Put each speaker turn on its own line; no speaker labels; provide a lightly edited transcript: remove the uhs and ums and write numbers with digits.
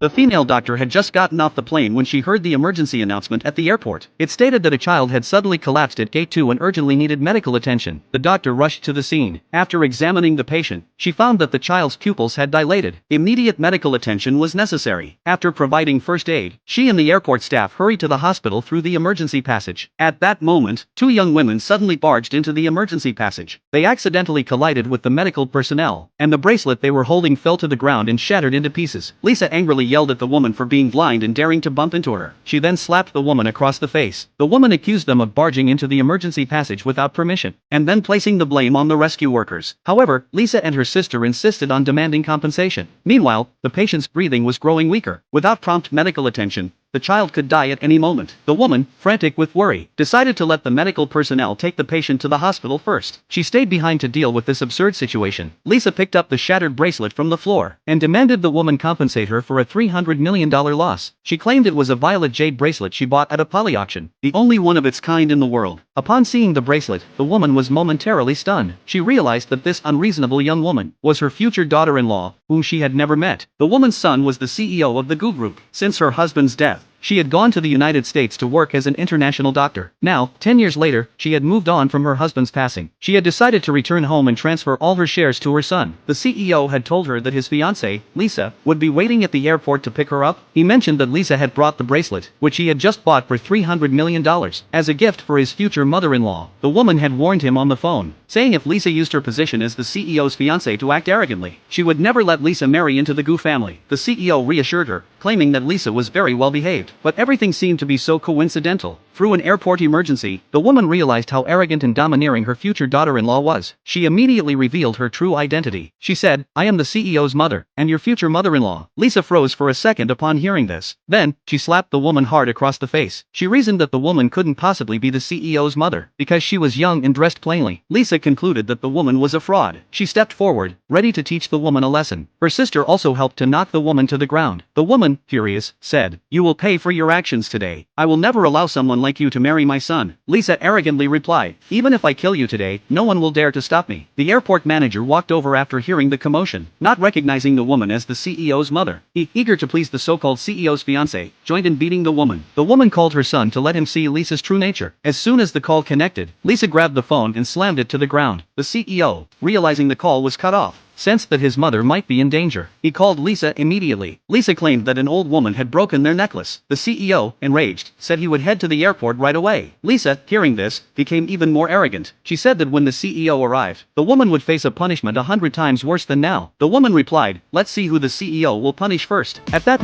The female doctor had just gotten off the plane when she heard the emergency announcement at the airport. It stated that a child had suddenly collapsed at gate 2 and urgently needed medical attention. The doctor rushed to the scene. After examining the patient, she found that the child's pupils had dilated. Immediate medical attention was necessary. After providing first aid, she and the airport staff hurried to the hospital through the emergency passage. At that moment, two young women suddenly barged into the emergency passage. They accidentally collided with the medical personnel, and the bracelet they were holding fell to the ground and shattered into pieces. Lisa angrily yelled at the woman for being blind and daring to bump into her. She then slapped the woman across the face. The woman accused them of barging into the emergency passage without permission, and then placing the blame on the rescue workers. However, Lisa and her sister insisted on demanding compensation. Meanwhile, the patient's breathing was growing weaker. Without prompt medical attention, the child could die at any moment. The woman, frantic with worry, decided to let the medical personnel take the patient to the hospital first. She stayed behind to deal with this absurd situation. Lisa picked up the shattered bracelet from the floor and demanded the woman compensate her for a $300 million loss. She claimed it was a violet jade bracelet she bought at a poly auction, the only one of its kind in the world. Upon seeing the bracelet, the woman was momentarily stunned. She realized that this unreasonable young woman was her future daughter-in-law, whom she had never met. The woman's son was the CEO of the GU Group. Since her husband's death, she had gone to the United States to work as an international doctor. Now, 10 years later, she had moved on from her husband's passing. She had decided to return home and transfer all her shares to her son. The CEO had told her that his fiancée, Lisa, would be waiting at the airport to pick her up. He mentioned that Lisa had brought the bracelet, which he had just bought for $300 million, as a gift for his future mother-in-law. The woman had warned him on the phone, saying if Lisa used her position as the CEO's fiancée to act arrogantly, she would never let Lisa marry into the GU family. The CEO reassured her, claiming that Lisa was very well behaved. But everything seemed to be so coincidental. Through an airport emergency, the woman realized how arrogant and domineering her future daughter-in-law was. She immediately revealed her true identity. She said, "I am the CEO's mother, and your future mother-in-law." Lisa froze for a second upon hearing this. Then, she slapped the woman hard across the face. She reasoned that the woman couldn't possibly be the CEO's mother, because she was young and dressed plainly. Lisa concluded that the woman was a fraud. She stepped forward, ready to teach the woman a lesson. Her sister also helped to knock the woman to the ground. The woman, furious, said, "You will pay for your actions today. I will never allow someone like you to marry my son." Lisa arrogantly replied, "Even if I kill you today, no one will dare to stop me." The airport manager walked over after hearing the commotion, not recognizing the woman as the CEO's mother. He, eager to please the so-called CEO's fiancé, joined in beating the woman. The woman called her son to let him see Lisa's true nature. As soon as the call connected, Lisa grabbed the phone and slammed it to the ground. The CEO, realizing the call was cut off, sensed that his mother might be in danger. He called Lisa immediately. Lisa claimed that an old woman had broken their necklace. The CEO, enraged, said he would head to the airport right away. Lisa, hearing this, became even more arrogant. She said that when the CEO arrived, the woman would face a punishment 100 times worse than now. The woman replied, "Let's see who the CEO will punish first." At that